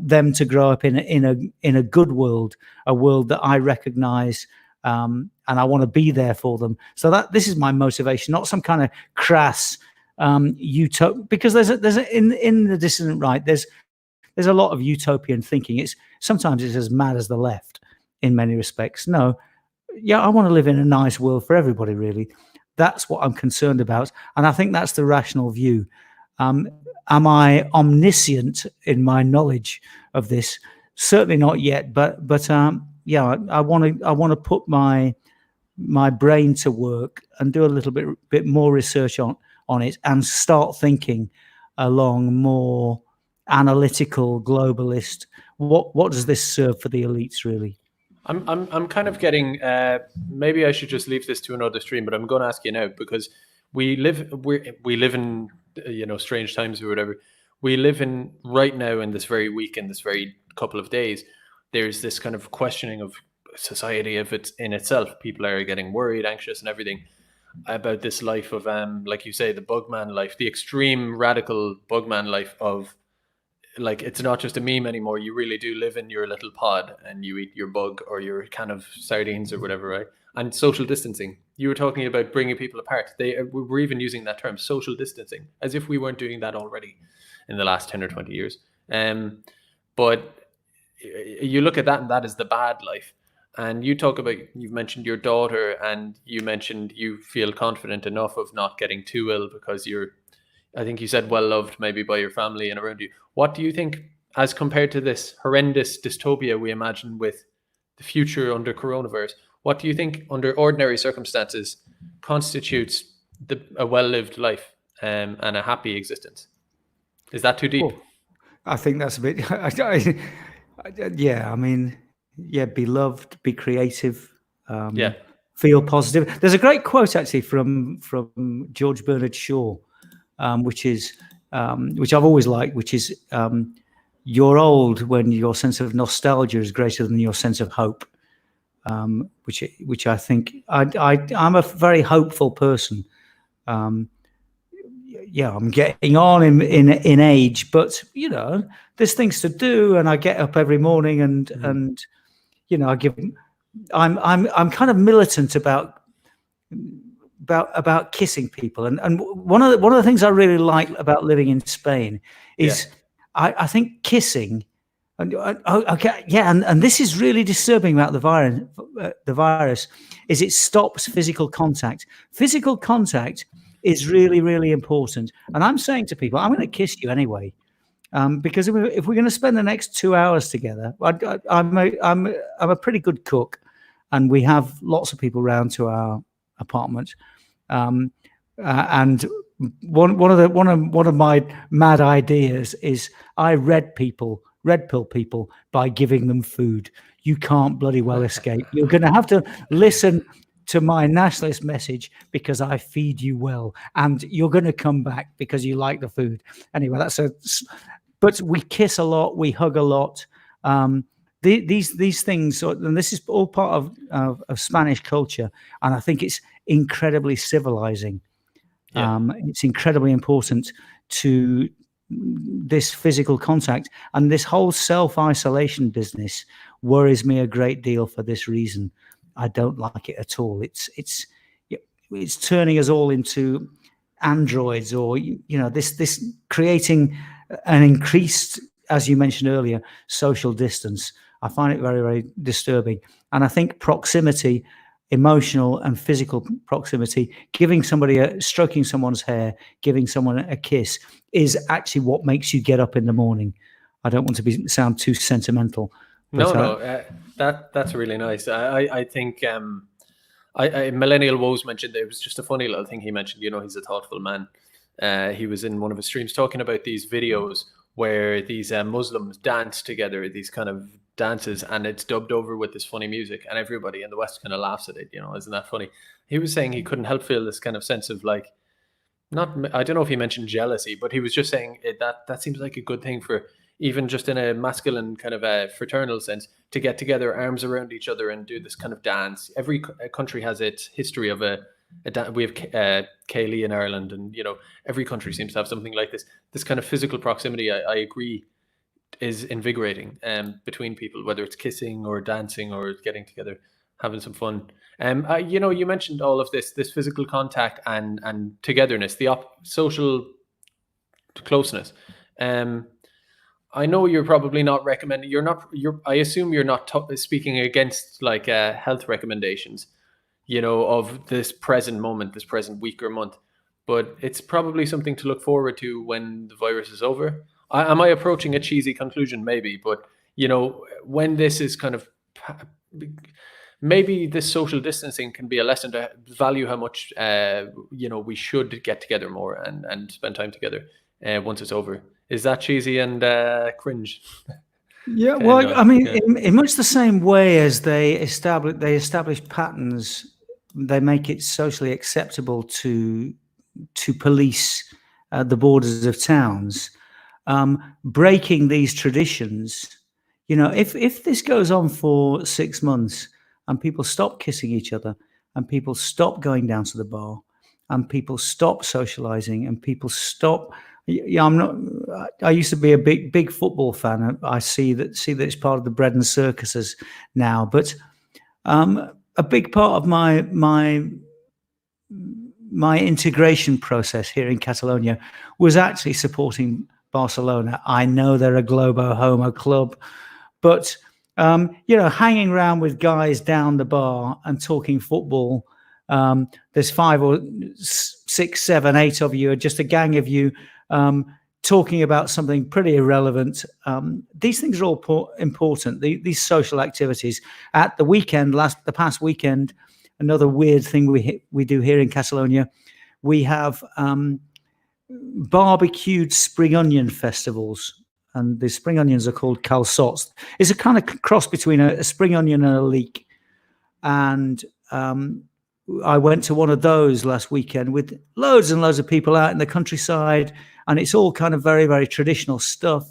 Speaker 2: them to grow up in a good world, a world that I recognize and I want to be there for them. So this is my motivation, not some kind of crass because there's in the dissident right, there's a lot of utopian thinking. Sometimes it's as mad as the left in many respects. No, yeah, I want to live in a nice world for everybody, really. That's what I'm concerned about, and I think that's the rational view. Am I omniscient in my knowledge of this? Certainly not yet, but yeah, I want to put my brain to work and do a little bit more research on it and start thinking along more analytical, globalist. What does this serve for the elites, really?
Speaker 1: I'm kind of getting. Maybe I should just leave this to another stream, but I'm going to ask you now because we live in strange times or whatever. We live in right now in this very week, in this very couple of days. There's this kind of questioning of society if it's in itself. People are getting worried, anxious, and everything about this life of like you say, the bugman life, the extreme radical bugman life of. Like, it's not just a meme anymore. You really do live in your little pod and you eat your bug or your can of sardines or whatever, right? And social distancing. You were talking about bringing people apart. We're even using that term, social distancing, as if we weren't doing that already in the last 10 or 20 years. But you look at that and that is the bad life. And you talk about, you've mentioned your daughter and you mentioned you feel confident enough of not getting too ill because I think you said well loved maybe by your family and around you. What do you think, as compared to this horrendous dystopia we imagine with the future under coronavirus, what do you think under ordinary circumstances constitutes a well-lived life and a happy existence? Is that too deep?
Speaker 2: Oh, I think that's a bit, yeah, I mean, yeah, be loved, be creative, feel positive. There's a great quote actually from George Bernard Shaw, which I've always liked, which is you're old when your sense of nostalgia is greater than your sense of hope, which I think I'm a very hopeful person. Yeah, I'm getting on in age, but there's things to do, and I get up every morning and I'm kind of militant about kissing people, and one of the things I really like about living in Spain is I think kissing, and this is really disturbing about the virus is it stops physical contact. Physical contact is really, really important, and I'm saying to people, I'm going to kiss you anyway, because if we're going to spend the next 2 hours together, I'm a pretty good cook, and we have lots of people round to our apartment, and one of my mad ideas is I red pill people by giving them food. You can't bloody well escape. You're going to have to listen to my nationalist message because I feed you well, and you're going to come back because you like the food. Anyway, but we kiss a lot, we hug a lot. These things, and this is all part of Spanish culture, and I think it's incredibly civilizing. It's incredibly important to this physical contact, and this whole self-isolation business worries me a great deal for this reason. I don't like it at all. It's turning us all into androids, or this creating an increased, as you mentioned earlier, social distance. I find it very, very disturbing. And I think proximity, emotional and physical proximity, stroking someone's hair, giving someone a kiss is actually what makes you get up in the morning. I don't want to sound too sentimental.
Speaker 1: That's really nice. I think Millennial Woes mentioned, it was just a funny little thing he mentioned, he's a thoughtful man. He was in one of his streams talking about these videos where these Muslims dance together, these kind of dances, and it's dubbed over with this funny music, and everybody in the West kind of laughs at it. Isn't that funny? He was saying he couldn't help feel this kind of sense of like, I don't know if he mentioned jealousy, but he was just saying that seems like a good thing for, even just in a masculine kind of a fraternal sense, to get together, arms around each other, and do this kind of dance. Every country has its history of we have Kaylee in Ireland, and every country seems to have something like this. This kind of physical proximity, I agree, is invigorating between people, whether it's kissing or dancing or getting together. having some fun. You know, you mentioned all of this physical contact and togetherness, the social closeness. I know you're probably not recommending. I assume you're not speaking against like health recommendations, you know, of this present moment, this present week or month. But it's probably something to look forward to when the virus is over. Am I approaching a cheesy conclusion? Maybe, but you know, when this is kind of, maybe this social distancing can be a lesson to value how much you know, we should get together more and spend time together once it's over. Is that cheesy and cringe?
Speaker 2: Yeah, well, I mean, in much the same way as they establish patterns, they make it socially acceptable to police the borders of towns. Breaking these traditions, you know, if this goes on for 6 months and people stop kissing each other and people stop going down to the bar and people stop socializing and people stop. Yeah, I used to be a big football fan. I see that it's part of the bread and circuses now. But a big part of my integration process here in Catalonia was actually supporting Barcelona. I know they're a Globo Homo club, but you know, hanging around with guys down the bar and talking football. There's 5 or 6, 7, 8 of you, just a gang of you. Talking about something pretty irrelevant. These things are all important. These social activities. At the weekend, the past weekend, another weird thing we do here in Catalonia, we have barbecued spring onion festivals, and the spring onions are called calçots. It's a kind of cross between a spring onion and a leek, and I went to one of those last weekend with loads and loads of people out in the countryside, and it's all kind of very, very traditional stuff.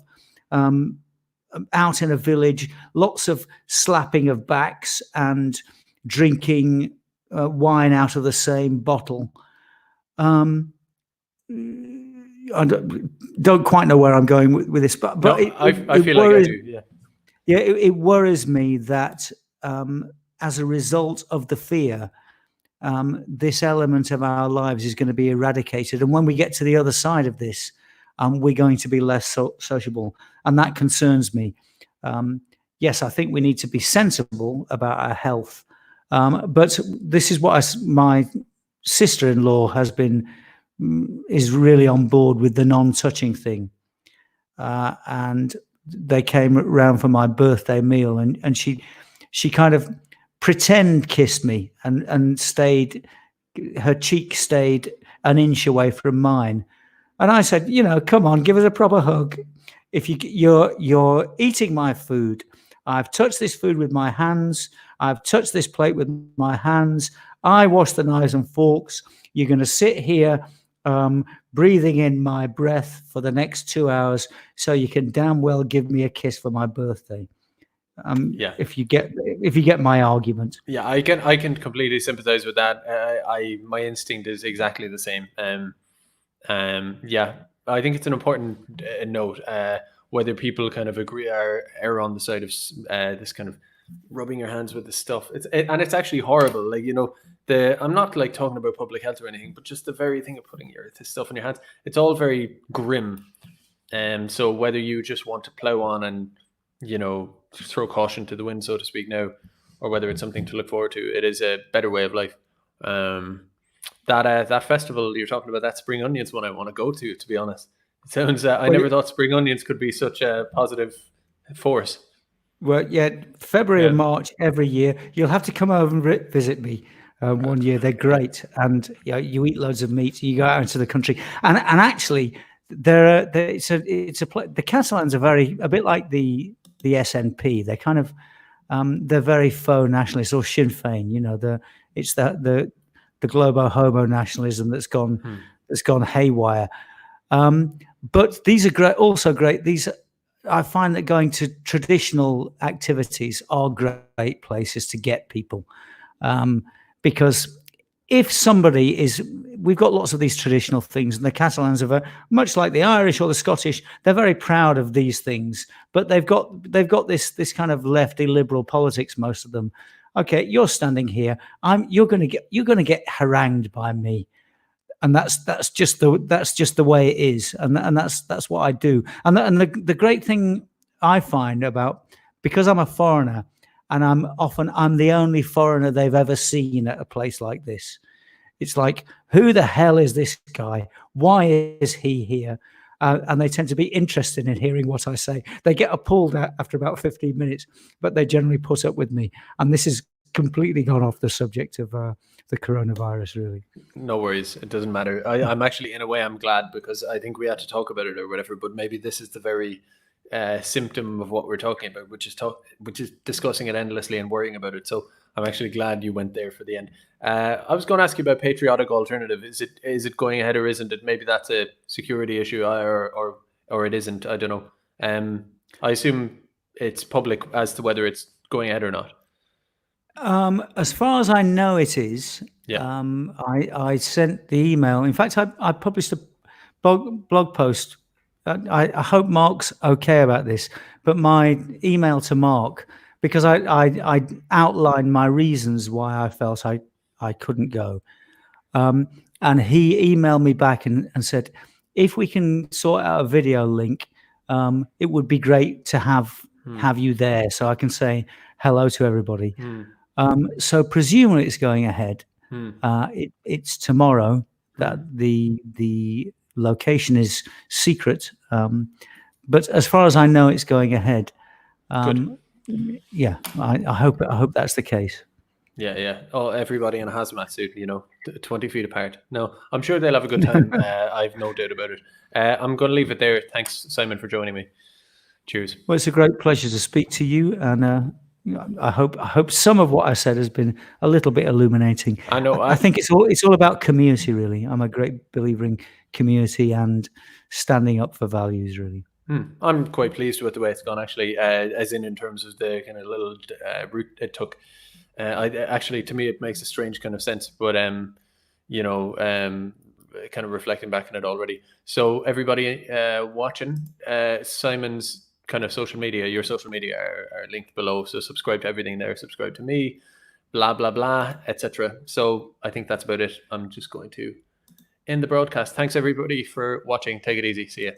Speaker 2: Out in a village, lots of slapping of backs and drinking wine out of the same bottle. I don't quite know where I'm going with this, but
Speaker 1: no, I feel worries, like I do. Yeah,
Speaker 2: yeah, it worries me that as a result of the fear, this element of our lives is going to be eradicated. And when we get to the other side of this, we're going to be less sociable. And that concerns me. Yes, I think we need to be sensible about our health. But this is what my sister-in-law is really on board with the non-touching thing. And they came around for my birthday meal, and she kind of pretend kissed me and stayed, her cheek stayed an inch away from mine. And I said, you know, come on, give us a proper hug. If you're eating my food, I've touched this food with my hands. I've touched this plate with my hands. I wash the knives and forks. You're going to sit here breathing in my breath for the next 2 hours, so you can damn well give me a kiss for my birthday. Yeah. If you get my argument.
Speaker 1: Yeah, I can completely sympathize with that. My instinct is exactly the same. Yeah, I think it's an important note. Whether people kind of agree or err on the side of this kind of rubbing your hands with this stuff. And it's actually horrible. Like, you know, I'm not like talking about public health or anything, but just the very thing of putting this stuff in your hands. It's all very grim. So whether you just want to plow on and, you know, throw caution to the wind, so to speak, now, or whether it's something to look forward to, it is a better way of life. That festival you're talking about, that spring onions one, I want to go to be honest. It sounds I never thought spring onions could be such a positive force.
Speaker 2: Well, yeah, February and March every year. You'll have to come over and visit me one year. They're great, and you eat loads of meat. You go out into the country, and actually, the Catalans are a bit like the SNP. They're kind of they're very faux nationalists, or Sinn Féin. You know, it's the Globo Homo nationalism that's gone haywire. But these are great. Also great. I find that going to traditional activities are great places to get people, because if somebody we've got lots of these traditional things, and the Catalans are much like the Irish or the Scottish. They're very proud of these things, but they've got this kind of lefty liberal politics, most of them, okay, you're standing here. You're going to get harangued by me, and that's just the way it is, and that's what I do. And the great thing I find about, because I'm a foreigner, and I'm the only foreigner they've ever seen at a place like this. It's like, who the hell is this guy? Why is he here? And they tend to be interested in hearing what I say. They get appalled after about 15 minutes, but they generally put up with me. And this has completely gone off the subject of the coronavirus, really.
Speaker 1: No worries. It doesn't matter. I'm actually, in a way, I'm glad, because I think we had to talk about it or whatever, but maybe this is the very symptom of what we're talking about, which is discussing it endlessly and worrying about it. So I'm actually glad you went there for the end. I was going to ask you about patriotic alternative. Is it going ahead or isn't it? Maybe that's a security issue, or it isn't. I don't know. I assume it's public as to whether it's going ahead or not.
Speaker 2: As far as I know, it is.
Speaker 1: Yeah.
Speaker 2: I sent the email. In fact, I published a blog post. I hope Mark's okay about this, but my email to Mark, because I outlined my reasons why I felt I couldn't go. And he emailed me back and said, if we can sort out a video link, it would be great to have you there, so I can say hello to everybody. So presumably it's going ahead. It's tomorrow. That the location is secret, but as far as I know, it's going ahead.
Speaker 1: Good.
Speaker 2: Yeah, I hope that's the case.
Speaker 1: Yeah. Oh, everybody in a hazmat suit, 20 feet apart. No, I'm sure they'll have a good time. I've no doubt about it. I'm going to leave it there. Thanks, Simon, for joining me. Cheers.
Speaker 2: Well, it's a great pleasure to speak to you, and I hope some of what I said has been a little bit illuminating.
Speaker 1: I know.
Speaker 2: I think it's all about community, really. I'm a great believer in community and standing up for values, really.
Speaker 1: I'm quite pleased with the way it's gone, actually, as in terms of the kind of little route it took. To me, it makes a strange kind of sense, but kind of reflecting back on it already. So everybody watching, Simon's kind of social media, your social media are linked below. So subscribe to everything there. Subscribe to me, blah blah blah, etc. So I think that's about it. I'm just going to end the broadcast. Thanks everybody for watching. Take it easy. See ya.